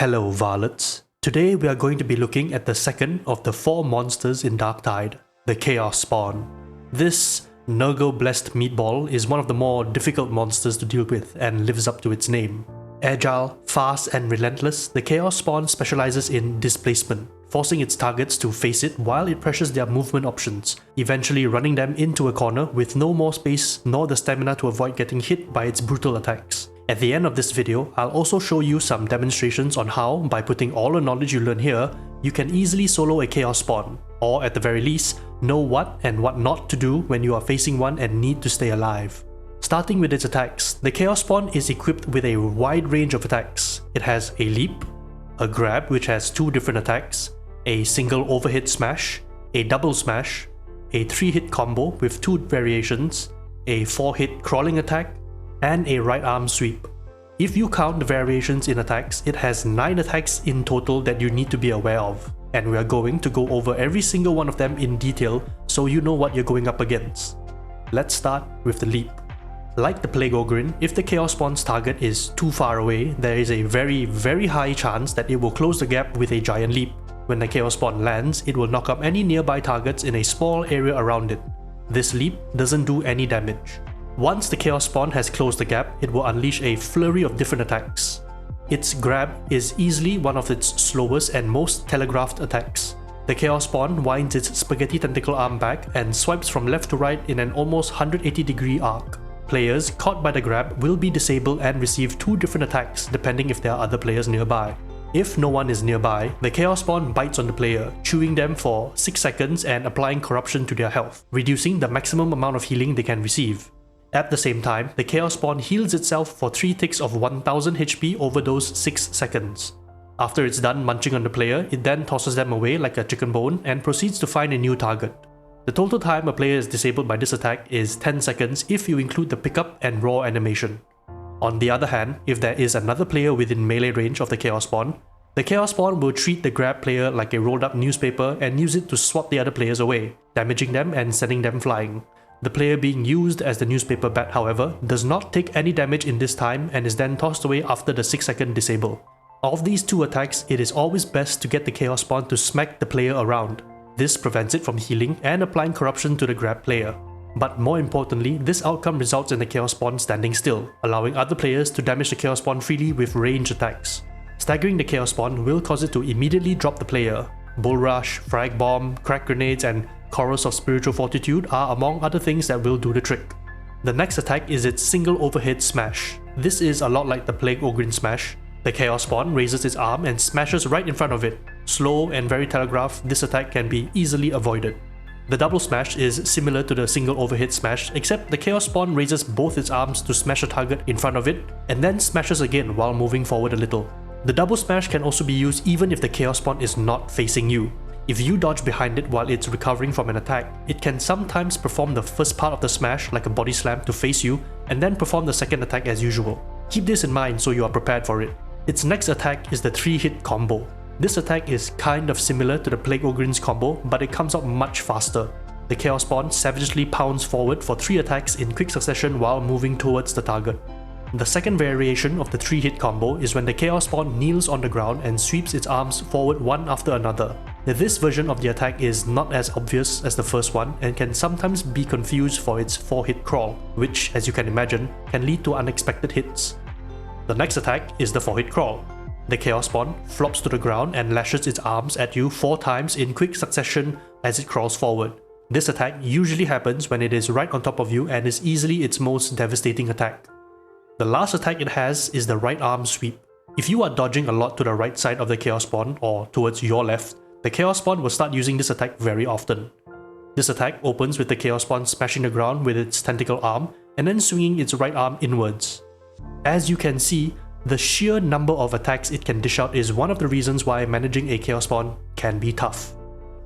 Hello Varlets. Today we are going to be looking at the second of the 4 monsters in Darktide, the Chaos Spawn. This Nurgle-blessed meatball is one of the more difficult monsters to deal with and lives up to its name. Agile, fast and relentless, the Chaos Spawn specializes in displacement, forcing its targets to face it while it pressures their movement options, eventually running them into a corner with no more space nor the stamina to avoid getting hit by its brutal attacks. At the end of this video, I'll also show you some demonstrations on how, by putting all the knowledge you learn here, you can easily solo a Chaos Spawn, or at the very least, know what and what not to do when you are facing one and need to stay alive. Starting with its attacks, the Chaos Spawn is equipped with a wide range of attacks. It has a leap, a grab which has 2 different attacks, a single overhead smash, a double smash, a 3-hit combo with 2 variations, a 4-hit crawling attack, and a right arm sweep. If you count the variations in attacks, it has 9 attacks in total that you need to be aware of, and we are going to go over every single one of them in detail so you know what you're going up against. Let's start with the leap. Like the Plague Ogryn, if the Chaos Spawn's target is too far away, there is a very high chance that it will close the gap with a giant leap. When the Chaos Spawn lands, it will knock up any nearby targets in a small area around it. This leap doesn't do any damage. Once the Chaos Spawn has closed the gap, it will unleash a flurry of different attacks. Its grab is easily one of its slowest and most telegraphed attacks. The Chaos Spawn winds its spaghetti tentacle arm back and swipes from left to right in an almost 180-degree arc. Players caught by the grab will be disabled and receive 2 different attacks depending if there are other players nearby. If no one is nearby, the Chaos Spawn bites on the player, chewing them for 6 seconds and applying corruption to their health, reducing the maximum amount of healing they can receive. At the same time, the Chaos Spawn heals itself for 3 ticks of 1000 HP over those 6 seconds. After it's done munching on the player, it then tosses them away like a chicken bone and proceeds to find a new target. The total time a player is disabled by this attack is 10 seconds if you include the pickup and raw animation. On the other hand, if there is another player within melee range of the Chaos Spawn, the Chaos Spawn will treat the grab player like a rolled up newspaper and use it to swat the other players away, damaging them and sending them flying. The player being used as the newspaper bat, however, does not take any damage in this time and is then tossed away after the 6-second disable. Of these 2 attacks, it is always best to get the Chaos Spawn to smack the player around. This prevents it from healing and applying corruption to the grab player. But more importantly, this outcome results in the Chaos Spawn standing still, allowing other players to damage the Chaos Spawn freely with range attacks. Staggering the Chaos Spawn will cause it to immediately drop the player. Bull Rush, Frag Bomb, Crack Grenades and Chorus of Spiritual Fortitude are among other things that will do the trick. The next attack is its single overhead smash. This is a lot like the Plague Ogryn smash. The Chaos Spawn raises its arm and smashes right in front of it. Slow and very telegraphed, this attack can be easily avoided. The double smash is similar to the single overhead smash, except the Chaos Spawn raises both its arms to smash a target in front of it, and then smashes again while moving forward a little. The double smash can also be used even if the Chaos Spawn is not facing you. If you dodge behind it while it's recovering from an attack, it can sometimes perform the first part of the smash like a body slam to face you, and then perform the second attack as usual. Keep this in mind so you are prepared for it. Its next attack is the 3-hit combo. This attack is kind of similar to the Plague Ogryn's combo, but it comes out much faster. The Chaos Spawn savagely pounds forward for 3 attacks in quick succession while moving towards the target. The second variation of the 3-hit combo is when the Chaos Spawn kneels on the ground and sweeps its arms forward one after another. This version of the attack is not as obvious as the first one and can sometimes be confused for its 4-hit crawl, which, as you can imagine, can lead to unexpected hits. The next attack is the 4-hit crawl. The Chaos Spawn flops to the ground and lashes its arms at you 4 times in quick succession as it crawls forward. This attack usually happens when it is right on top of you and is easily its most devastating attack. The last attack it has is the right arm sweep. If you are dodging a lot to the right side of the Chaos Spawn or towards your left, the Chaos Spawn will start using this attack very often. This attack opens with the Chaos Spawn smashing the ground with its tentacle arm and then swinging its right arm inwards. As you can see, the sheer number of attacks it can dish out is one of the reasons why managing a Chaos Spawn can be tough.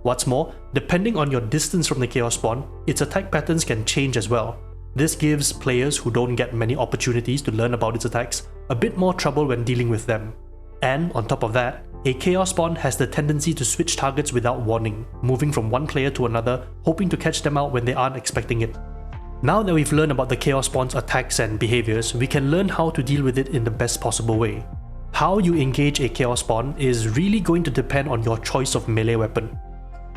What's more, depending on your distance from the Chaos Spawn, its attack patterns can change as well. This gives players who don't get many opportunities to learn about its attacks a bit more trouble when dealing with them. And on top of that, a Chaos Spawn has the tendency to switch targets without warning, moving from one player to another, hoping to catch them out when they aren't expecting it. Now that we've learned about the Chaos Spawn's attacks and behaviours, we can learn how to deal with it in the best possible way. How you engage a Chaos Spawn is really going to depend on your choice of melee weapon.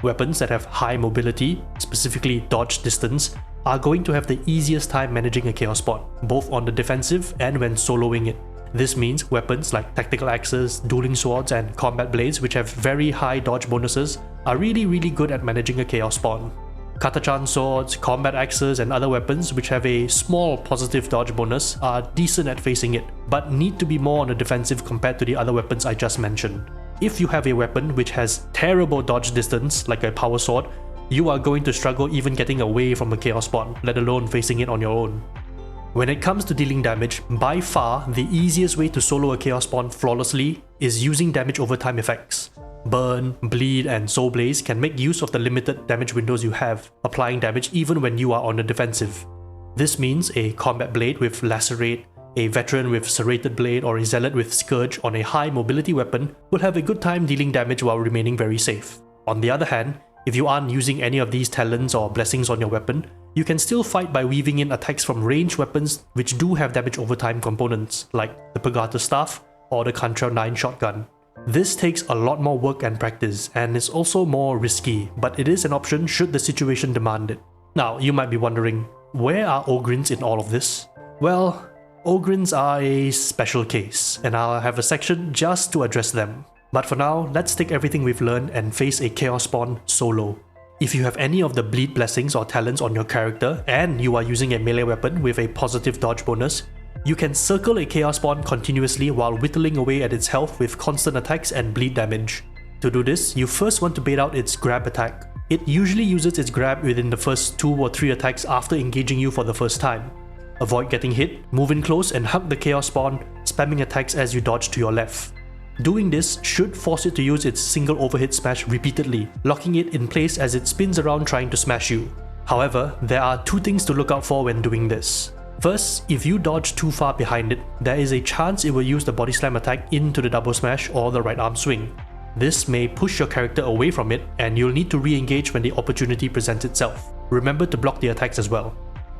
Weapons that have high mobility, specifically dodge distance, are going to have the easiest time managing a Chaos Spawn, both on the defensive and when soloing it. This means weapons like tactical axes, dueling swords, and combat blades, which have very high dodge bonuses, are really good at managing a Chaos Spawn. Katachan swords, combat axes, and other weapons which have a small positive dodge bonus are decent at facing it, but need to be more on the defensive compared to the other weapons I just mentioned. If you have a weapon which has terrible dodge distance, like a power sword, you are going to struggle even getting away from a Chaos Spawn, let alone facing it on your own. When it comes to dealing damage, by far the easiest way to solo a Chaos Spawn flawlessly is using damage over time effects. Burn, Bleed, and Soul Blaze can make use of the limited damage windows you have, applying damage even when you are on the defensive. This means a Combat Blade with Lacerate, a Veteran with Serrated Blade, or a Zealot with Scourge on a high mobility weapon will have a good time dealing damage while remaining very safe. On the other hand, if you aren't using any of these talents or blessings on your weapon, you can still fight by weaving in attacks from ranged weapons which do have damage over time components, like the Pagata Staff or the Cantrell 9 shotgun. This takes a lot more work and practice, and is also more risky, but it is an option should the situation demand it. Now, you might be wondering, where are Ogryns in all of this? Well, Ogryns are a special case, and I'll have a section just to address them. But for now, let's take everything we've learned and face a Chaos Spawn solo. If you have any of the bleed blessings or talents on your character, and you are using a melee weapon with a positive dodge bonus, you can circle a Chaos Spawn continuously while whittling away at its health with constant attacks and bleed damage. To do this, you first want to bait out its grab attack. It usually uses its grab within the first 2 or 3 attacks after engaging you for the first time. Avoid getting hit, move in close and hug the Chaos Spawn, spamming attacks as you dodge to your left. Doing this should force it to use its single overhead smash repeatedly, locking it in place as it spins around trying to smash you. However, there are 2 things to look out for when doing this. First, if you dodge too far behind it, there is a chance it will use the body slam attack into the double smash or the right arm swing. This may push your character away from it, and you'll need to re-engage when the opportunity presents itself. Remember to block the attacks as well.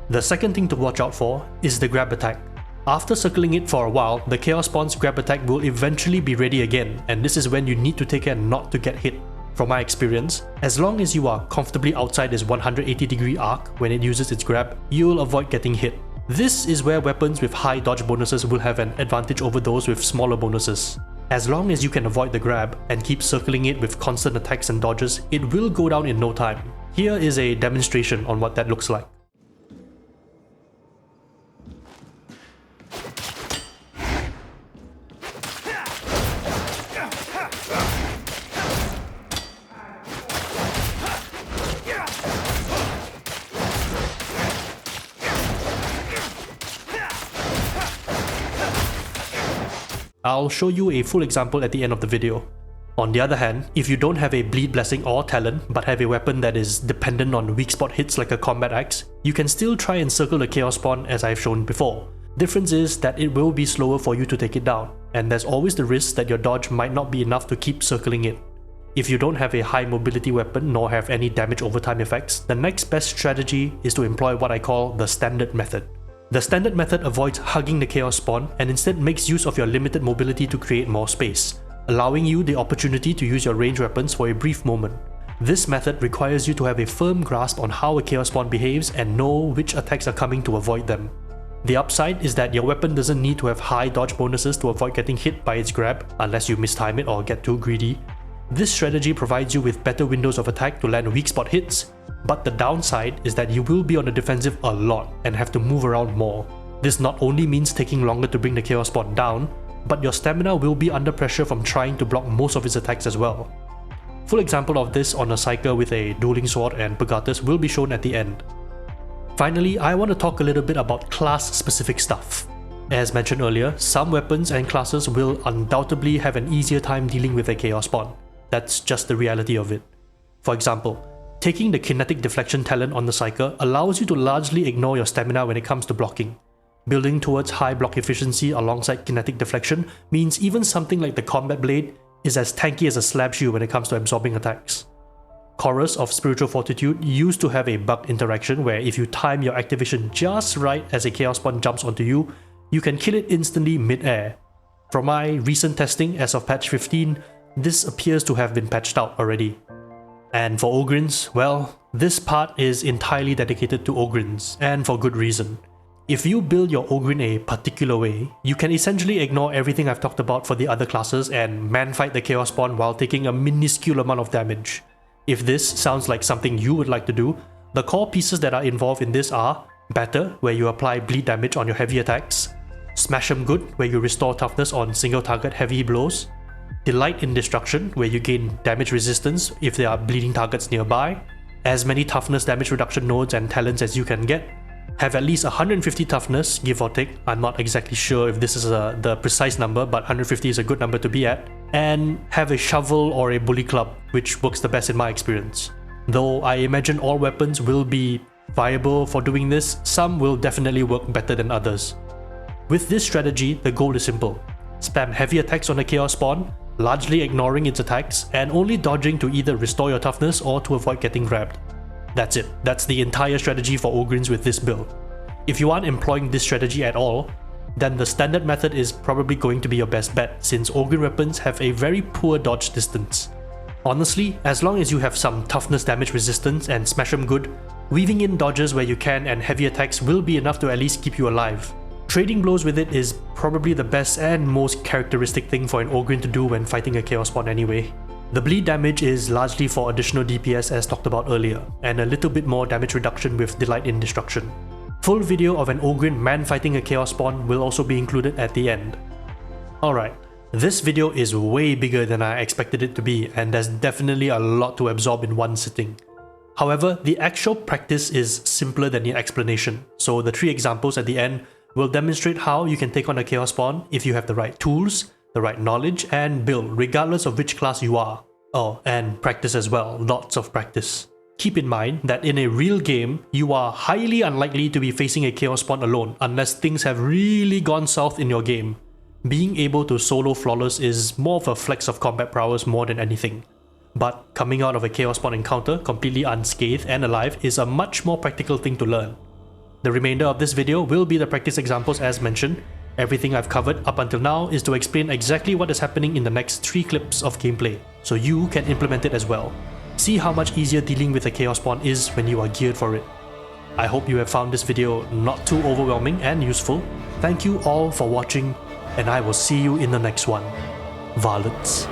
The second thing to watch out for is the grab attack. After circling it for a while, the Chaos Spawn's grab attack will eventually be ready again, and this is when you need to take care not to get hit. From my experience, as long as you are comfortably outside this 180-degree arc when it uses its grab, you'll avoid getting hit. This is where weapons with high dodge bonuses will have an advantage over those with smaller bonuses. As long as you can avoid the grab and keep circling it with constant attacks and dodges, it will go down in no time. Here is a demonstration on what that looks like. I'll show you a full example at the end of the video. On the other hand, if you don't have a bleed blessing or talent but have a weapon that is dependent on weak spot hits like a combat axe, you can still try and circle the Chaos Spawn as I've shown before. Difference is that it will be slower for you to take it down, and there's always the risk that your dodge might not be enough to keep circling it. If you don't have a high mobility weapon nor have any damage over time effects, the next best strategy is to employ what I call the standard method. The standard method avoids hugging the Chaos Spawn and instead makes use of your limited mobility to create more space, allowing you the opportunity to use your ranged weapons for a brief moment. This method requires you to have a firm grasp on how a Chaos Spawn behaves and know which attacks are coming to avoid them. The upside is that your weapon doesn't need to have high dodge bonuses to avoid getting hit by its grab, unless you mistime it or get too greedy. This strategy provides you with better windows of attack to land weak spot hits, but the downside is that you will be on the defensive a lot and have to move around more. This not only means taking longer to bring the Chaos Spawn down, but your stamina will be under pressure from trying to block most of its attacks as well. Full example of this on a Psyker with a dueling sword and Pagatas will be shown at the end. Finally, I want to talk a little bit about class-specific stuff. As mentioned earlier, some weapons and classes will undoubtedly have an easier time dealing with a Chaos Spawn. That's just the reality of it. For example, taking the kinetic deflection talent on the Psyker allows you to largely ignore your stamina when it comes to blocking. Building towards high block efficiency alongside kinetic deflection means even something like the Combat Blade is as tanky as a slab shield when it comes to absorbing attacks. Chorus of Spiritual Fortitude used to have a bugged interaction where if you time your activation just right as a Chaos Spawn jumps onto you, you can kill it instantly mid-air. From my recent testing as of patch 15, this appears to have been patched out already. And for Ogryns, well, this part is entirely dedicated to Ogryns, and for good reason. If you build your Ogryn a particular way, you can essentially ignore everything I've talked about for the other classes and man-fight the Chaos Spawn while taking a minuscule amount of damage. If this sounds like something you would like to do, the core pieces that are involved in this are Batter, where you apply bleed damage on your heavy attacks, Smash 'em Good, where you restore toughness on single target heavy blows, Delight in Destruction, where you gain damage resistance if there are bleeding targets nearby, as many toughness damage reduction nodes and talents as you can get, have at least 150 toughness, give or take. I'm not exactly sure if this is the precise number, but 150 is a good number to be at, and have a shovel or a bully club, which works the best in my experience. Though I imagine all weapons will be viable for doing this, some will definitely work better than others. With this strategy, the goal is simple. Spam heavy attacks on the Chaos Spawn, largely ignoring its attacks, and only dodging to either restore your toughness or to avoid getting grabbed. That's it. That's the entire strategy for Ogryns with this build. If you aren't employing this strategy at all, then the standard method is probably going to be your best bet, since Ogryn weapons have a very poor dodge distance. Honestly, as long as you have some toughness damage resistance and Smash 'em Good, weaving in dodges where you can and heavy attacks will be enough to at least keep you alive. Trading blows with it is probably the best and most characteristic thing for an Ogryn to do when fighting a Chaos Spawn anyway. The bleed damage is largely for additional DPS as talked about earlier, and a little bit more damage reduction with Delight in Destruction. Full video of an Ogryn man fighting a Chaos Spawn will also be included at the end. Alright, this video is way bigger than I expected it to be, and there's definitely a lot to absorb in one sitting. However, the actual practice is simpler than the explanation, so the 3 examples at the end will demonstrate how you can take on a Chaos Spawn if you have the right tools, the right knowledge, and build regardless of which class you are. Oh, and practice as well, lots of practice. Keep in mind that in a real game, you are highly unlikely to be facing a Chaos Spawn alone unless things have really gone south in your game. Being able to solo flawless is more of a flex of combat prowess more than anything. But coming out of a Chaos Spawn encounter completely unscathed and alive is a much more practical thing to learn. The remainder of this video will be the practice examples as mentioned. Everything I've covered up until now is to explain exactly what is happening in the next 3 clips of gameplay, so you can implement it as well. See how much easier dealing with a Chaos Spawn is when you are geared for it. I hope you have found this video not too overwhelming and useful. Thank you all for watching, and I will see you in the next one. Varlets.